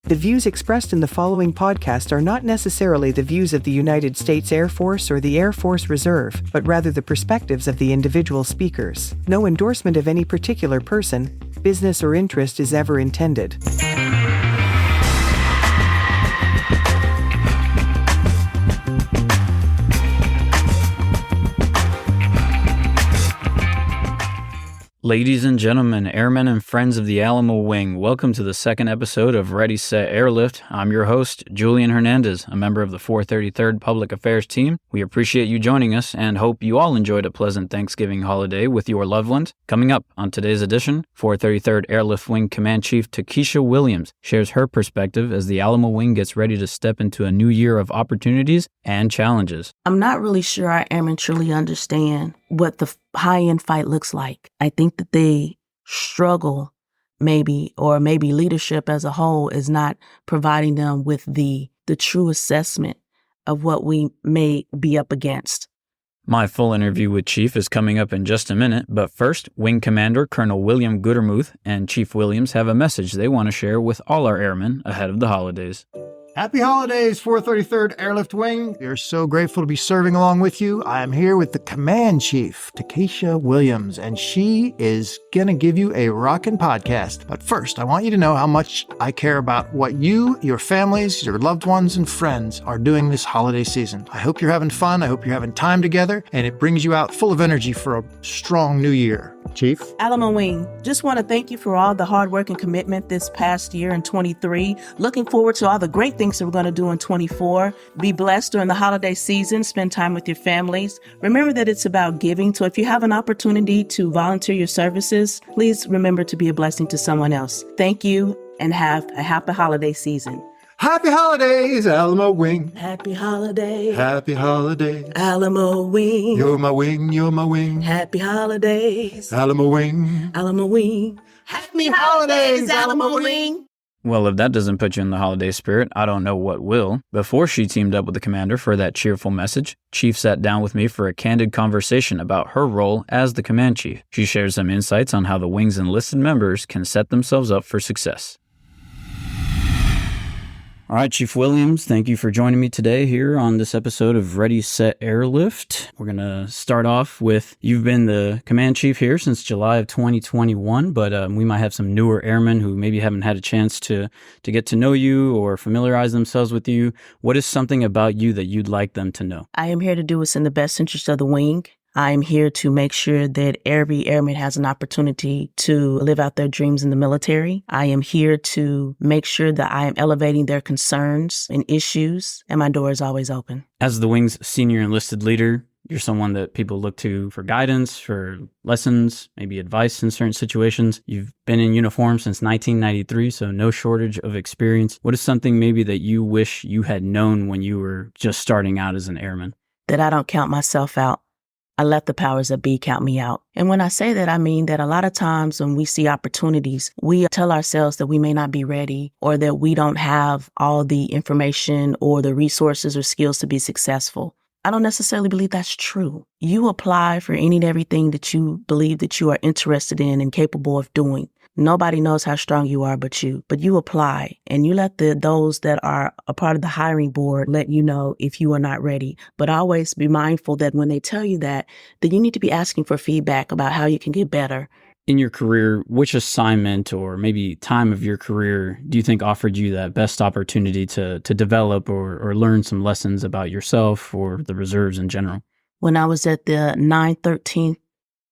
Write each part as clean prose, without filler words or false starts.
The views expressed in the following podcast are not necessarily the views of the United States Air Force or the Air Force Reserve, but rather the perspectives of the individual speakers. No endorsement of any particular person, business, or interest is ever intended. Ladies and gentlemen, airmen and friends of the Alamo Wing, welcome to the second episode of Ready, Set, Airlift. I'm your host, Julian Hernandez, a member of the 433rd Public Affairs team. We appreciate you joining us and hope you all enjoyed a pleasant Thanksgiving holiday with your loved ones. Coming up on today's edition, 433rd Airlift Wing Command Chief Takesha Williams shares her perspective as the Alamo Wing gets ready to step into a new year of opportunities and challenges. I'm not really sure our airmen truly understand what the high-end fight looks like. I think that they struggle maybe leadership as a whole is not providing them with the true assessment of what we may be up against. My full interview with Chief is coming up in just a minute, but first, Wing Commander Colonel William Goodermuth and Chief Williams have a message they want to share with all our airmen ahead of the holidays. Happy holidays, 433rd Airlift Wing. We are so grateful to be serving along with you. I am here with the Command Chief, Takesha Williams, and she is going to give you a rockin' podcast. But first, I want you to know how much I care about what you, your families, your loved ones, and friends are doing this holiday season. I hope you're having fun. I hope you're having time together, and it brings you out full of energy for a strong new year. Chief? Alamo Wing, just want to thank you for all the hard work and commitment this past year in 23. Looking forward to all the great things that we're going to do in 24. Be blessed during the holiday season. Spend time with your families. Remember that it's about giving. So if you have an opportunity to volunteer your services, please remember to be a blessing to someone else. Thank you and have a happy holiday season. Happy holidays, Alamo Wing. Happy holidays. Happy holidays. Alamo Wing. You're my wing, you're my wing. Happy holidays. Alamo Wing. Alamo Wing. Happy holidays, Alamo Wing. Well, if that doesn't put you in the holiday spirit, I don't know what will. Before she teamed up with the commander for that cheerful message, Chief sat down with me for a candid conversation about her role as the command chief. She shares some insights on how the Wing's enlisted members can set themselves up for success. All right, Chief Williams, thank you for joining me today here on this episode of Ready, Set, Airlift. We're going to start off with, you've been the command chief here since July of 2021, but we might have some newer airmen who maybe haven't had a chance to get to know you or familiarize themselves with you. What is something about you that you'd like them to know? I am here to do what's in the best interest of the Wing. I am here to make sure that every airman has an opportunity to live out their dreams in the military. I am here to make sure that I am elevating their concerns and issues, and my door is always open. As the Wing's senior enlisted leader, you're someone that people look to for guidance, for lessons, maybe advice in certain situations. You've been in uniform since 1993, so no shortage of experience. What is something maybe that you wish you had known when you were just starting out as an airman? That I don't count myself out. I let the powers that be count me out. And when I say that, I mean that a lot of times when we see opportunities, we tell ourselves that we may not be ready or that we don't have all the information or the resources or skills to be successful. I don't necessarily believe that's true. You apply for any and everything that you believe that you are interested in and capable of doing. Nobody knows how strong you are but you apply and you let those that are a part of the hiring board let you know if you are not ready. But always be mindful that when they tell you that you need to be asking for feedback about how you can get better. In your career, which assignment or maybe time of your career do you think offered you that best opportunity to develop or learn some lessons about yourself or the reserves in general? When I was at the 913th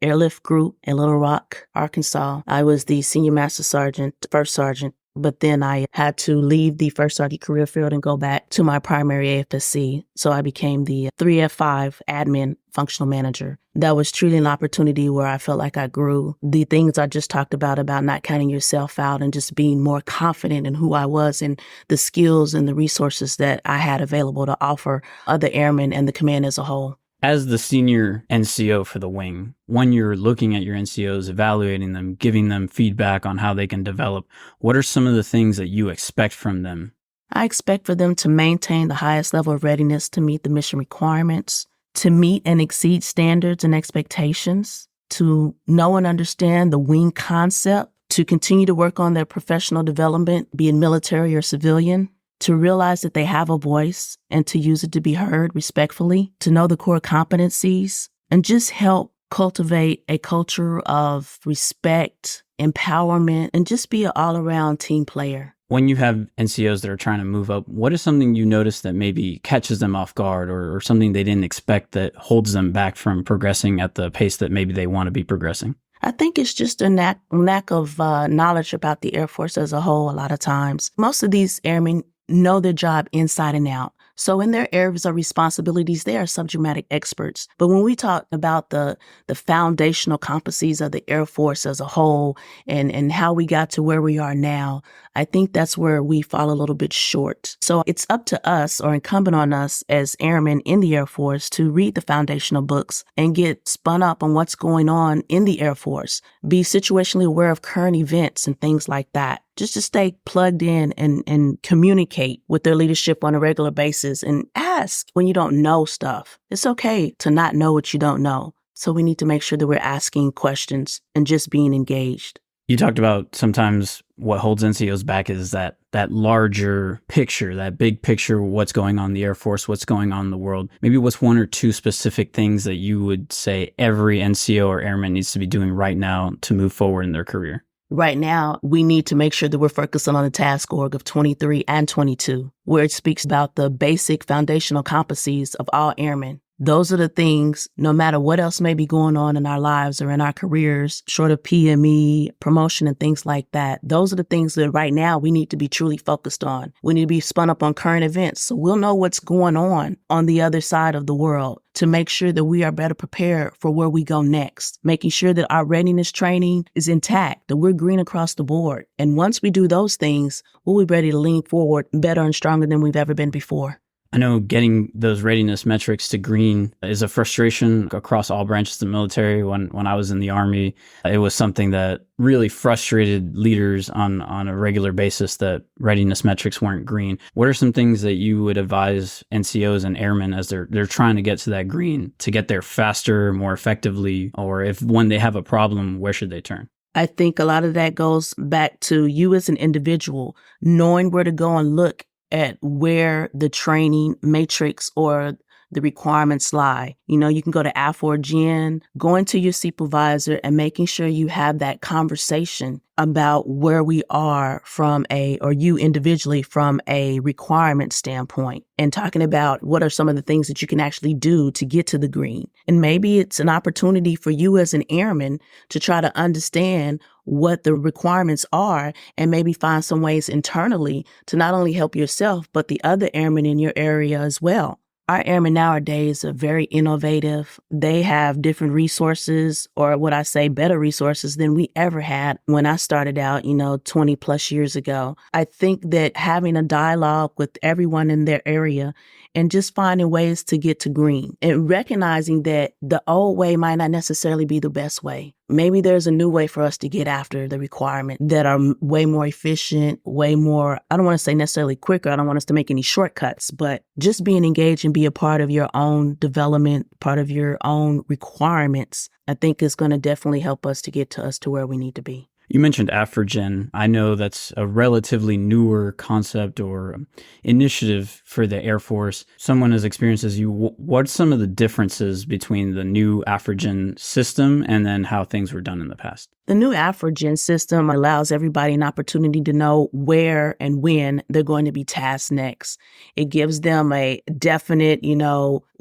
Airlift Group in Little Rock, Arkansas, I was the senior master sergeant, first sergeant, but then I had to leave the first sergeant career field and go back to my primary AFSC. So I became the 3F5 admin functional manager. That was truly an opportunity where I felt like I grew. The things I just talked about not counting yourself out and just being more confident in who I was and the skills and the resources that I had available to offer other airmen and the command as a whole. As the senior NCO for the Wing, when you're looking at your NCOs, evaluating them, giving them feedback on how they can develop, what are some of the things that you expect from them? I expect for them to maintain the highest level of readiness to meet the mission requirements, to meet and exceed standards and expectations, to know and understand the Wing concept to continue to work on their professional development, be it military or civilian, to realize that they have a voice and to use it to be heard respectfully, to know the core competencies, and just help cultivate a culture of respect, empowerment, and just be an all-around team player. When you have NCOs that are trying to move up, what is something you notice that maybe catches them off guard or something they didn't expect that holds them back from progressing at the pace that maybe they want to be progressing? I think it's just a lack of knowledge about the Air Force as a whole a lot of times. Most of these airmen know their job inside and out. So in their areas of responsibilities, they are subject matter experts. But when we talk about the foundational competencies of the Air Force as a whole and how we got to where we are now, I think that's where we fall a little bit short. So it's up to us, or incumbent on us as airmen in the Air Force, to read the foundational books and get spun up on what's going on in the Air Force, be situationally aware of current events and things like that, just to stay plugged in and communicate with their leadership on a regular basis and ask when you don't know stuff. It's okay to not know what you don't know. So we need to make sure that we're asking questions and just being engaged. You talked about sometimes what holds NCOs back is that larger picture, that big picture, what's going on in the Air Force, what's going on in the world. Maybe what's one or two specific things that you would say every NCO or airman needs to be doing right now to move forward in their career? Right now, we need to make sure that we're focusing on the task org of 23 and 22, where it speaks about the basic foundational competencies of all airmen. Those are the things, no matter what else may be going on in our lives or in our careers, short of PME, promotion and things like that. Those are the things that right now we need to be truly focused on. We need to be spun up on current events so we'll know what's going on the other side of the world, to make sure that we are better prepared for where we go next, making sure that our readiness training is intact, that we're green across the board. And once we do those things, we'll be ready to lean forward better and stronger than we've ever been before. I know getting those readiness metrics to green is a frustration across all branches of the military. When I was in the Army, it was something that really frustrated leaders on a regular basis, that readiness metrics weren't green. What are some things that you would advise NCOs and airmen as they're trying to get to that green, to get there faster, more effectively, or if when they have a problem, where should they turn? I think a lot of that goes back to you as an individual, knowing where to go and look at where the training matrix or the requirements lie. You can go to AFORGen, going to your supervisor and making sure you have that conversation about where we are or you individually from a requirement standpoint, and talking about what are some of the things that you can actually do to get to the green. And maybe it's an opportunity for you as an airman to try to understand what the requirements are and maybe find some ways internally to not only help yourself, but the other airmen in your area as well. Our airmen nowadays are very innovative. They have different resources, or what I say, better resources than we ever had when I started out, 20 plus years ago. I think that having a dialogue with everyone in their area and just finding ways to get to green and recognizing that the old way might not necessarily be the best way. Maybe there's a new way for us to get after the requirement that are way more efficient, way more, I don't want to say necessarily quicker. I don't want us to make any shortcuts, but just being engaged and be a part of your own development, part of your own requirements, I think is going to definitely help us to get to us to where we need to be. You mentioned AFORGen. I know that's a relatively newer concept or initiative for the Air Force. Someone as experienced as you, what's some of the differences between the new AFORGen system and then how things were done in the past? The new AFORGen system allows everybody an opportunity to know where and when they're going to be tasked next. It gives them a definite,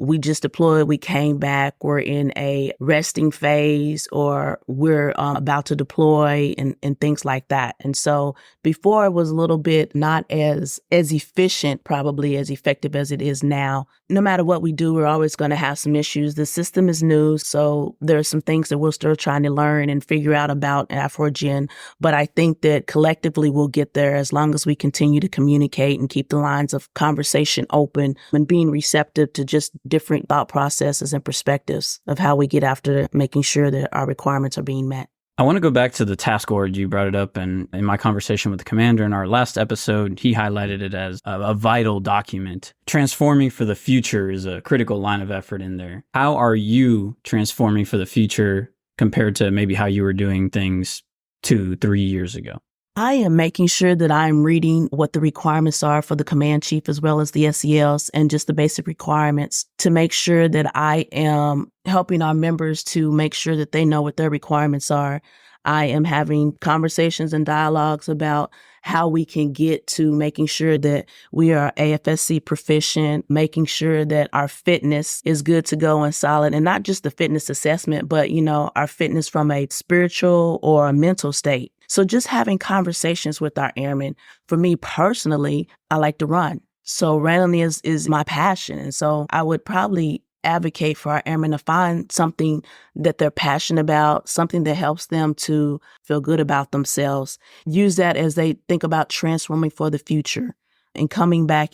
we just deployed, we came back, we're in a resting phase, or we're about to deploy and things like that. And so before it was a little bit not as efficient, probably as effective as it is now. No matter what we do, we're always going to have some issues. The system is new, so there are some things that we're still trying to learn and figure out about AFORGen. But I think that collectively we'll get there as long as we continue to communicate and keep the lines of conversation open and being receptive to just different thought processes and perspectives of how we get after making sure that our requirements are being met. I want to go back to the task org. You brought it up, and in my conversation with the commander in our last episode, he highlighted it as a vital document. Transforming for the future is a critical line of effort in there. How are you transforming for the future compared to maybe how you were doing things 2-3 years ago? I am making sure that I'm reading what the requirements are for the command chief as well as the SELs and just the basic requirements to make sure that I am helping our members to make sure that they know what their requirements are. I am having conversations and dialogues about how we can get to making sure that we are AFSC proficient, making sure that our fitness is good to go and solid, and not just the fitness assessment, but, our fitness from a spiritual or a mental state. So just having conversations with our airmen. For me personally, I like to run. So running is my passion. And so I would probably advocate for our airmen to find something that they're passionate about, something that helps them to feel good about themselves. Use that as they think about transforming for the future and coming back,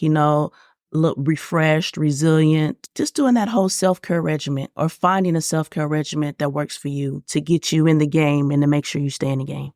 look refreshed, resilient, just doing that whole self-care regimen or finding a self-care regimen that works for you to get you in the game and to make sure you stay in the game.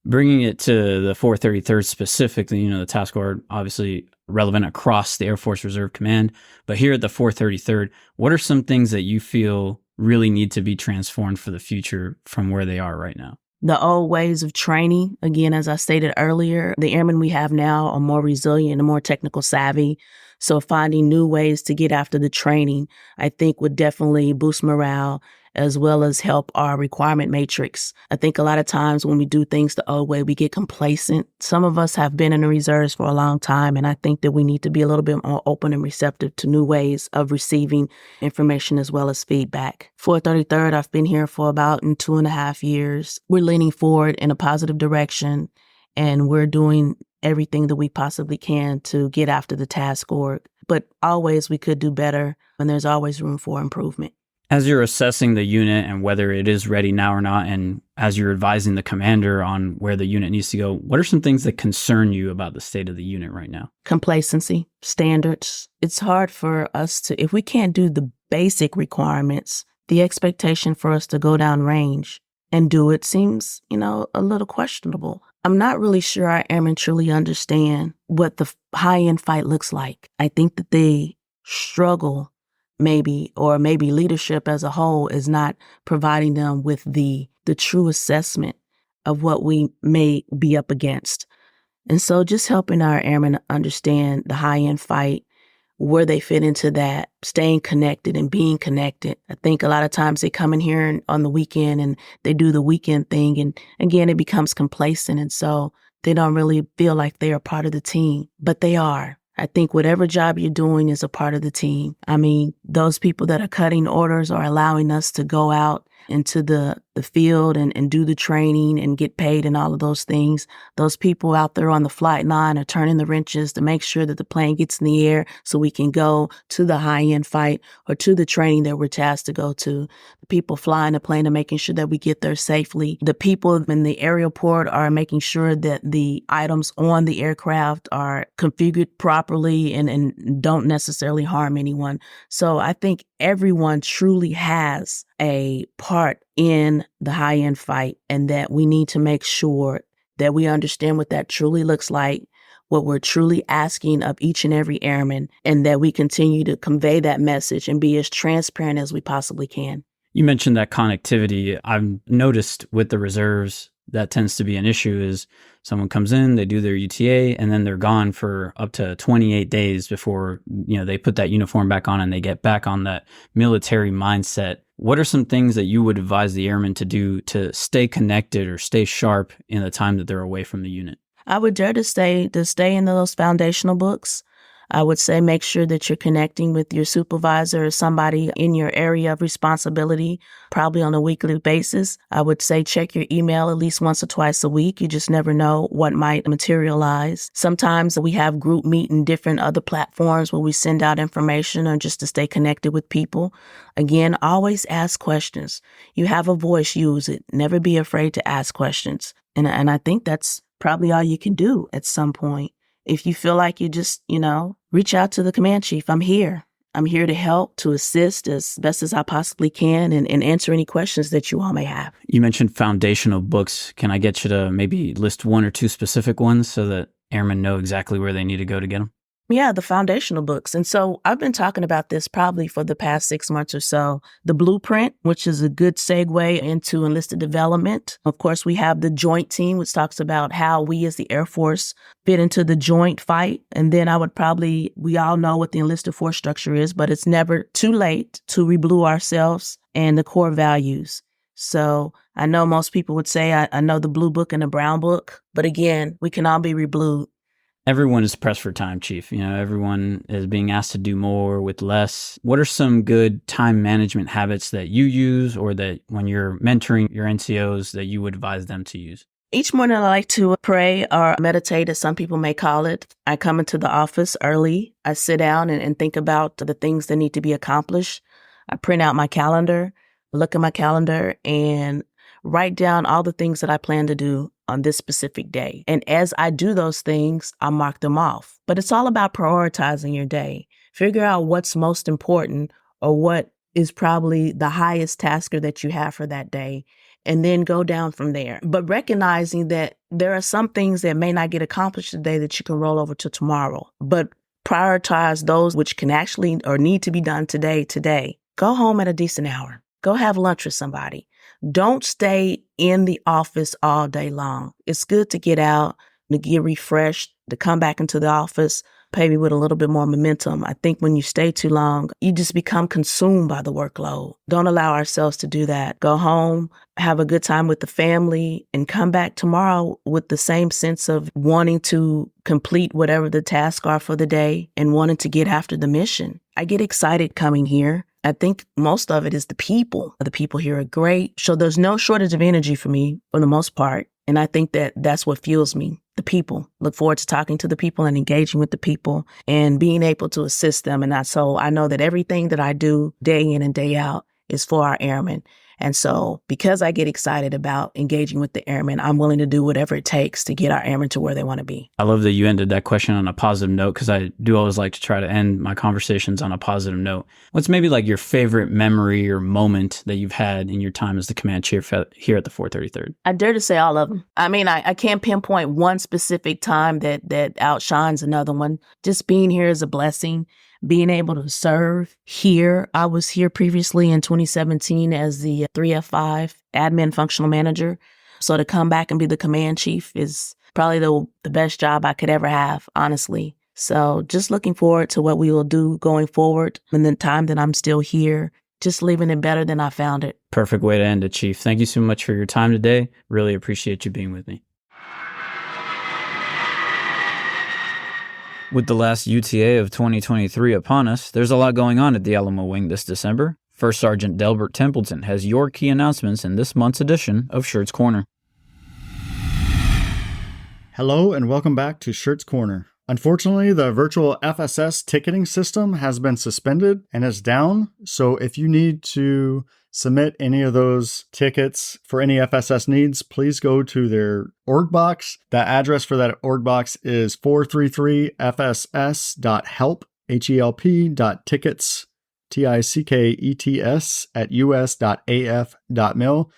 Bringing it to the 433rd specifically, the task order obviously relevant across the Air Force Reserve Command, but here at the 433rd, what are some things that you feel really need to be transformed for the future from where they are right now? The old ways of training, again, as I stated earlier, the airmen we have now are more resilient and more technical savvy. So finding new ways to get after the training, I think would definitely boost morale as well as help our requirement matrix. I think a lot of times when we do things the old way, we get complacent. Some of us have been in the reserves for a long time, and I think that we need to be a little bit more open and receptive to new ways of receiving information as well as feedback. 433rd, I've been here for about 2.5 years. We're leaning forward in a positive direction, and we're doing everything that we possibly can to get after the task org. But always we could do better, and there's always room for improvement. As you're assessing the unit and whether it is ready now or not, and as you're advising the commander on where the unit needs to go, what are some things that concern you about the state of the unit right now? Complacency, standards. It's hard for us to, if we can't do the basic requirements, the expectation for us to go down range and do it seems, a little questionable. I'm not really sure our airmen truly understand what the high-end fight looks like. I think that they struggle maybe leadership as a whole is not providing them with the true assessment of what we may be up against. And so just helping our airmen understand the high-end fight, where they fit into that, staying connected and being connected. I think a lot of times they come in here on the weekend and they do the weekend thing. And again, it becomes complacent. And so they don't really feel like they are part of the team, but they are. I think whatever job you're doing is a part of the team. I mean, those people that are cutting orders are allowing us to go out into the field and do the training and get paid and all of those things. Those people out there on the flight line are turning the wrenches to make sure that the plane gets in the air so we can go to the high-end fight or to the training that we're tasked to go to. The people flying the plane are making sure that we get there safely. The people in the aerial port are making sure that the items on the aircraft are configured properly and don't necessarily harm anyone. So I think everyone truly has a part in the high-end fight, and that we need to make sure that we understand what that truly looks like, what we're truly asking of each and every airman, and that we continue to convey that message and be as transparent as we possibly can. You mentioned that connectivity. I've noticed with the reserves, that tends to be an issue is someone comes in, they do their UTA, and then they're gone for up to 28 days before, they put that uniform back on and they get back on that military mindset. What are some things that you would advise the airmen to do to stay connected or stay sharp in the time that they're away from the unit? I would dare to stay in those foundational books. I would say make sure that you're connecting with your supervisor or somebody in your area of responsibility, probably on a weekly basis. I would say check your email at least once or twice a week. You just never know what might materialize. Sometimes we have group meet and different other platforms where we send out information or just to stay connected with people. Again, always ask questions. You have a voice, use it. Never be afraid to ask questions. And I think that's probably all you can do at some point. If you feel like you just, reach out to the command chief. I'm here. I'm here to help, to assist as best as I possibly can and answer any questions that you all may have. You mentioned foundational books. Can I get you to maybe list one or two specific ones so that airmen know exactly where they need to go to get them? Yeah, the foundational books. And so I've been talking about this probably for the past 6 months or so. The blueprint, which is a good segue into enlisted development. Of course, we have the joint team, which talks about how we as the Air Force fit into the joint fight. And then we all know what the enlisted force structure is, but it's never too late to reblue ourselves and the core values. So I know most people would say, I know the blue book and the brown book, but again, we can all be reblued. Everyone is pressed for time, Chief. Everyone is being asked to do more with less. What are some good time management habits that you use or that when you're mentoring your NCOs that you would advise them to use? Each morning I like to pray or meditate, as some people may call it. I come into the office early. I sit down and think about the things that need to be accomplished. I print out my calendar, look at my calendar, and write down all the things that I plan to do on this specific day. And as I do those things, I mark them off. But it's all about prioritizing your day. Figure out what's most important or what is probably the highest tasker that you have for that day, and then go down from there. But recognizing that there are some things that may not get accomplished today that you can roll over to tomorrow. But prioritize those which can actually or need to be done today. Go home at a decent hour. Go have lunch with somebody. Don't stay in the office all day long. It's good to get out, to get refreshed, to come back into the office, maybe with a little bit more momentum. I think when you stay too long, you just become consumed by the workload. Don't allow ourselves to do that. Go home, have a good time with the family, and come back tomorrow with the same sense of wanting to complete whatever the tasks are for the day and wanting to get after the mission. I get excited coming here. I think most of it is the people. The people here are great. So there's no shortage of energy for me for the most part. And I think that that's what fuels me, the people. Look forward to talking to the people and engaging with the people and being able to assist them. And so I know that everything that I do day in and day out is for our airmen. And so because I get excited about engaging with the airmen, I'm willing to do whatever it takes to get our airmen to where they want to be. I love that you ended that question on a positive note because I do always like to try to end my conversations on a positive note. What's maybe like your favorite memory or moment that you've had in your time as the command chief here at the 433rd? I dare to say all of them. I mean, I can't pinpoint one specific time that outshines another one. Just being here is a blessing. Being able to serve here. I was here previously in 2017 as the 3F5 admin functional manager. So to come back and be the command chief is probably the best job I could ever have, honestly. So just looking forward to what we will do going forward in the time that I'm still here, just leaving it better than I found it. Perfect way to end it, Chief. Thank you so much for your time today. Really appreciate you being with me. With the last UTA of 2023 upon us, there's a lot going on at the Alamo Wing this December. First Sergeant Delbert Templeton has your key announcements in this month's edition of Shirts Corner. Hello and welcome back to Shirts Corner. Unfortunately, the virtual FSS ticketing system has been suspended and is down. So if you need to submit any of those tickets for any FSS needs, please go to their org box. The address for that org box is 433fss.help, HELP.tickets, TICKETS at us.af.mil.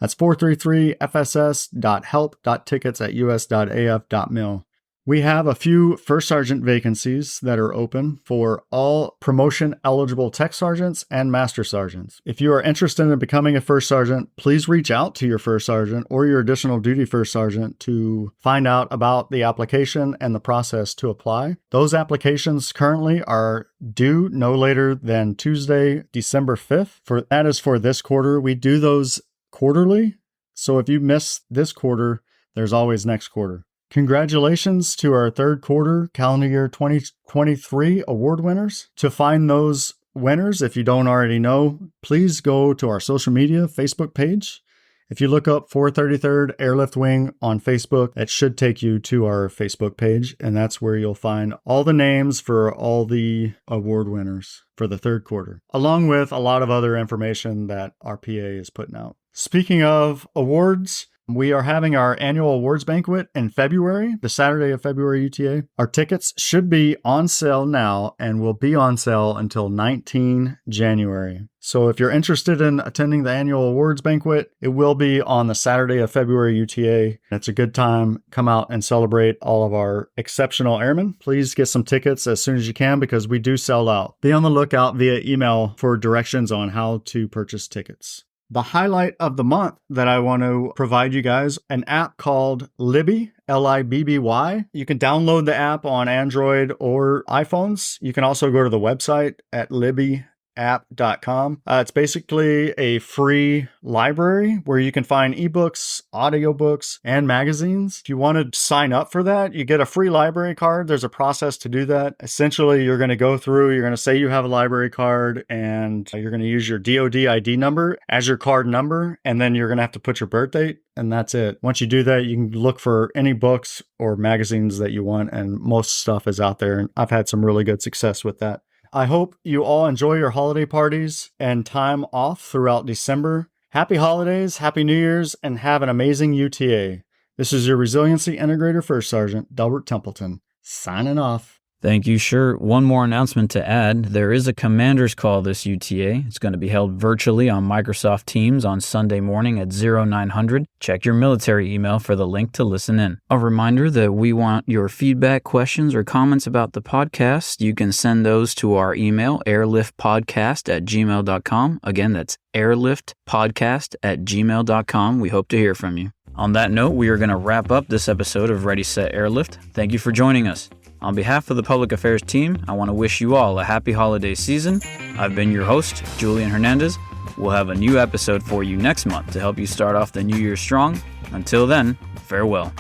That's 433fss.help.tickets at us.af.mil. We have a few first sergeant vacancies that are open for all promotion eligible tech sergeants and master sergeants. If you are interested in becoming a first sergeant, please reach out to your first sergeant or your additional duty first sergeant to find out about the application and the process to apply. Those applications currently are due no later than Tuesday, December 5th. That is for this quarter. We do those quarterly. So if you miss this quarter, there's always next quarter. Congratulations to our third quarter calendar year 2023 award winners. To find those winners, if you don't already know, please go to our social media Facebook page. If you look up 433rd Airlift Wing on Facebook, that should take you to our Facebook page, and that's where you'll find all the names for all the award winners for the third quarter, along with a lot of other information that our PA is putting out. Speaking of awards, We are having our annual awards banquet in February, the Saturday of February UTA. Our tickets should be on sale now and will be on sale until 19 January. So if you're interested in attending the annual awards banquet, it will be on the Saturday of February UTA. It's a good time. Come out and celebrate all of our exceptional airmen. Please get some tickets as soon as you can because we do sell out. Be on the lookout via email for directions on how to purchase tickets. The highlight of the month that I want to provide you guys, an app called Libby, Libby. You can download the app on Android or iPhones. You can also go to the website at libbyapp.com. It's basically a free library where you can find ebooks, audiobooks, and magazines. If you want to sign up for that, you get a free library card. There's a process to do that. Essentially, you're going to go through, you're going to say you have a library card, and you're going to use your DOD ID number as your card number, and then you're going to have to put your birth date, and that's it. Once you do that, you can look for any books or magazines that you want, and most stuff is out there, and I've had some really good success with that. I hope you all enjoy your holiday parties and time off throughout December. Happy holidays, Happy New Year's, and have an amazing UTA. This is your Resiliency Integrator First Sergeant, Delbert Templeton, signing off. Thank you, Shirt. One more announcement to add. There is a commander's call this UTA. It's going to be held virtually on Microsoft Teams on Sunday morning at 0900. Check your military email for the link to listen in. A reminder that we want your feedback, questions, or comments about the podcast. You can send those to our email, airliftpodcast@gmail.com. Again, that's airliftpodcast@gmail.com. We hope to hear from you. On that note, we are going to wrap up this episode of Ready, Set, Airlift. Thank you for joining us. On behalf of the Public Affairs team, I want to wish you all a happy holiday season. I've been your host, Julian Hernandez. We'll have a new episode for you next month to help you start off the new year strong. Until then, farewell.